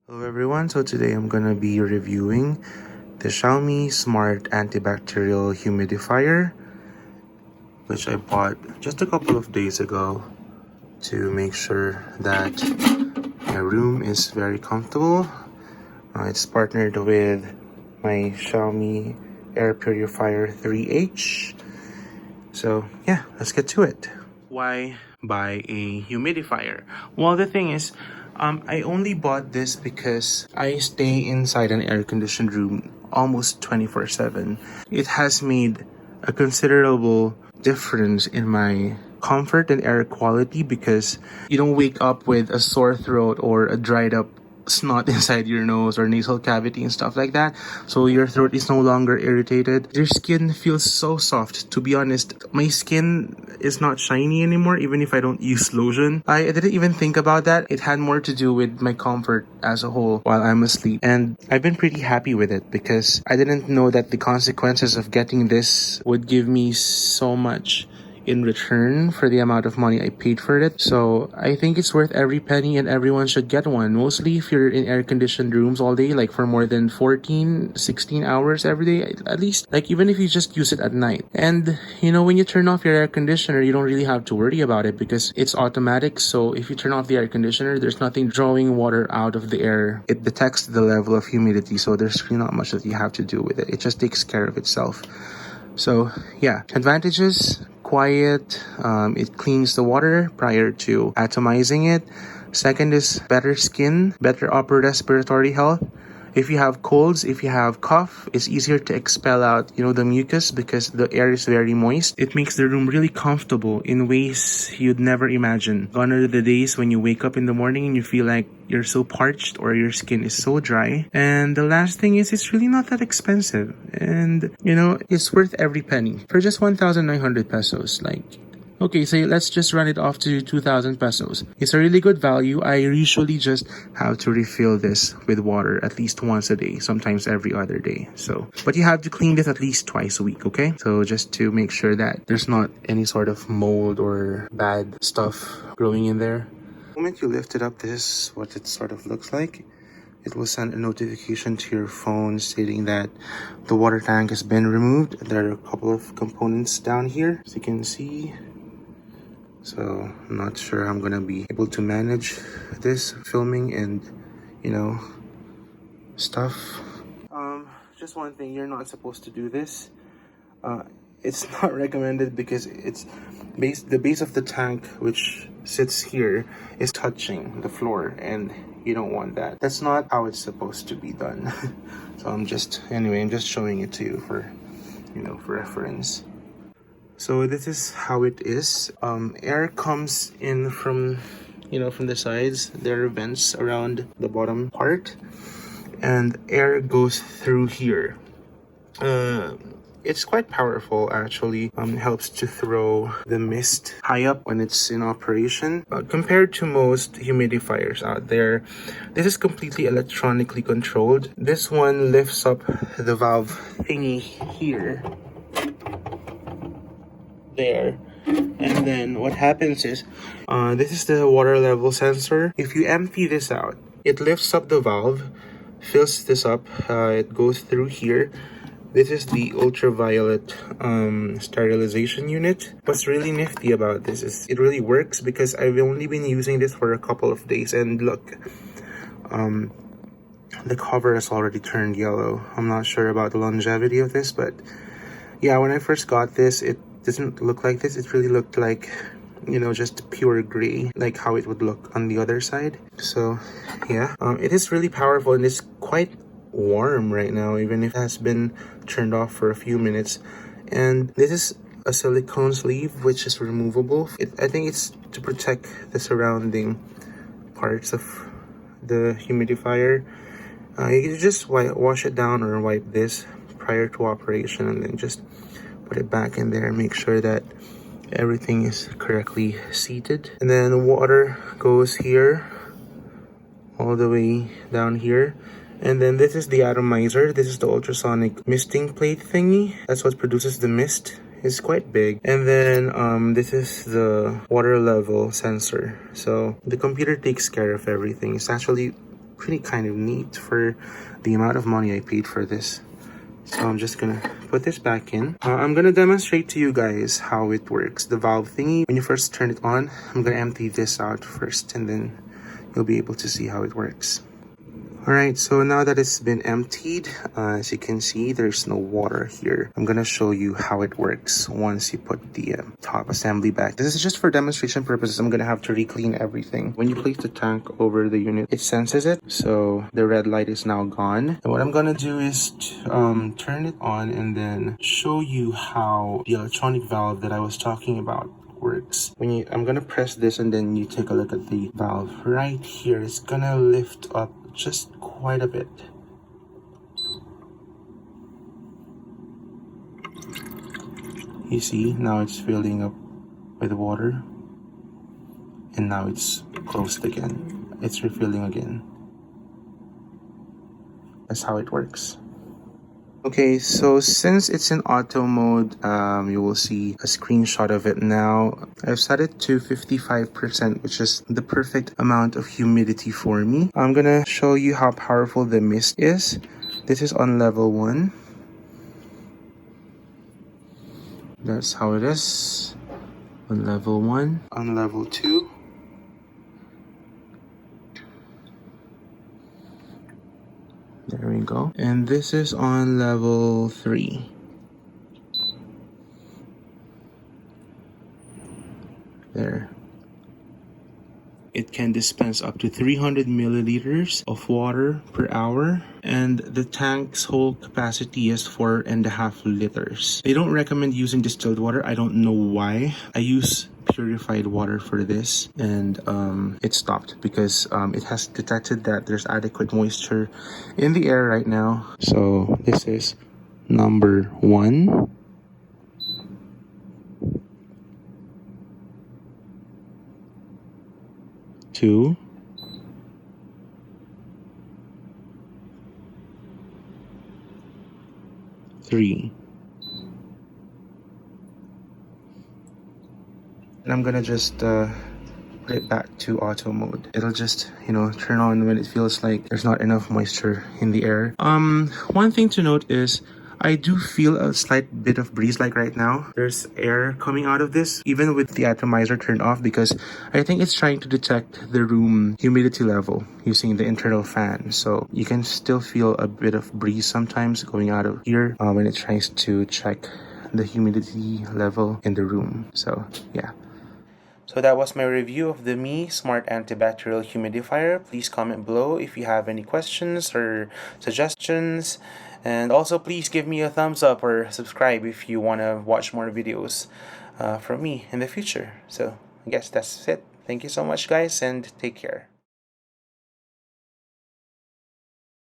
Hello everyone, so today I'm gonna be reviewing the Xiaomi Smart Antibacterial Humidifier, which I bought just a couple of days ago to make sure that my room is very comfortable. It's partnered with my Xiaomi Air Purifier 3H. So yeah, let's get to it. Why buy a humidifier? Well, the thing is, I only bought this because I stay inside an air-conditioned room almost 24/7. It has made a considerable difference in my comfort and air quality because you don't wake up with a sore throat or a dried up snot inside your nose or nasal cavity and stuff like that, so your throat is no longer irritated. Your skin feels so soft. To be honest, my skin is not shiny anymore even if I don't use lotion. I didn't even think about that. It had more to do with my comfort as a whole while I'm asleep, and I've been pretty happy with it because I didn't know that the consequences of getting this would give me so much in return for the amount of money I paid for it. So I think it's worth every penny and everyone should get one. Mostly if you're in air-conditioned rooms all day, like for more than 14, 16 hours every day, at least, like even if you just use it at night. And you know, when you turn off your air conditioner, you don't really have to worry about it because it's automatic. So if you turn off the air conditioner, there's nothing drawing water out of the air. It detects the level of humidity, so there's really not much that you have to do with it. It just takes care of itself. So yeah, advantages: quiet, it cleans the water prior to atomizing it. Second is better skin, better upper respiratory health. If you have colds, if you have cough, it's easier to expel out, the mucus because the air is very moist. It makes the room really comfortable in ways you'd never imagine. Gone are the days when you wake up in the morning and you feel like you're so parched or your skin is so dry. And the last thing is, it's really not that expensive. And, it's worth every penny. For just 1,900 pesos, okay, so let's just run it off to 2,000 pesos. It's a really good value. I usually just have to refill this with water at least once a day, sometimes every other day. But you have to clean this at least twice a week, okay? So just to make sure that there's not any sort of mold or bad stuff growing in there. The moment you lift it up, this is what it sort of looks like. It will send a notification to your phone stating that the water tank has been removed. There are a couple of components down here, as you can see. So I'm not sure I'm gonna be able to manage this filming and stuff. Just one thing, you're not supposed to do this. It's not recommended because the base of the tank, which sits here, is touching the floor, and you don't want that. That's not how it's supposed to be done. So I'm just showing it to you for reference. So this is how it is. Air comes in from the sides. There are vents around the bottom part, and air goes through here. It's quite powerful actually. Helps to throw the mist high up when it's in operation. Compared to most humidifiers out there, this is completely electronically controlled. This one lifts up the valve thingy here. There, and then what happens is this is the water level sensor. If you empty this out, it lifts up the valve, fills this up, it goes through here. This is the ultraviolet sterilization unit. What's really nifty about this is it really works because I've only been using this for a couple of days, and look, the cover has already turned yellow. I'm not sure about the longevity of this, but yeah, when I first got this, it doesn't look like this. It really looked like, just pure gray, like how it would look on the other side. So yeah, it is really powerful, and it's quite warm right now, even if it has been turned off for a few minutes. And this is a silicone sleeve which is removable. I think it's to protect the surrounding parts of the humidifier. You can just wash it down or wipe this prior to operation, and then just put it back in there and make sure that everything is correctly seated. And then the water goes here all the way down here. And then this is the atomizer. This is the ultrasonic misting plate thingy. That's what produces the mist. It's quite big. And then this is the water level sensor. So the computer takes care of everything. It's actually pretty kind of neat for the amount of money I paid for this. So I'm just gonna put this back in. I'm gonna demonstrate to you guys how it works. The valve thingy, when you first turn it on, I'm gonna empty this out first and then you'll be able to see how it works. Alright, so now that it's been emptied, as you can see, there's no water here. I'm gonna show you how it works once you put the top assembly back. This is just for demonstration purposes. I'm gonna have to re-clean everything. When you place the tank over the unit, it senses it, so the red light is now gone. And what I'm gonna do is turn it on and then show you how the electronic valve that I was talking about works. I'm gonna press this and then you take a look at the valve right here. It's gonna lift up just quite a bit. You see, now it's filling up with water and now it's closed again. It's refilling again. That's how it works. Okay, so since it's in auto mode, you will see a screenshot of it now. I've set it to 55%, which is the perfect amount of humidity for me. I'm gonna show you how powerful the mist is. This is on level 1. That's how it is on level 1. On level 2. There we go. And this is on level 3. There. It can dispense up to 300 milliliters of water per hour, and the tank's whole capacity is 4.5 liters. They don't recommend using distilled water. I don't know why. I use purified water for this, and it stopped because it has detected that there's adequate moisture in the air right now. So this is number 1. Two, 3. And I'm gonna just put it back to auto mode. It'll just, turn on when it feels like there's not enough moisture in the air. One thing to note is I do feel a slight bit of breeze like right now. There's air coming out of this, even with the atomizer turned off, because I think it's trying to detect the room humidity level using the internal fan. So you can still feel a bit of breeze sometimes going out of here when it tries to check the humidity level in the room. So yeah. So that was my review of the Mi Smart Antibacterial Humidifier. Please comment below if you have any questions or suggestions. And also please give me a thumbs up or subscribe if you want to watch more videos from me in the future. So I guess that's it. Thank you so much, guys, and take care.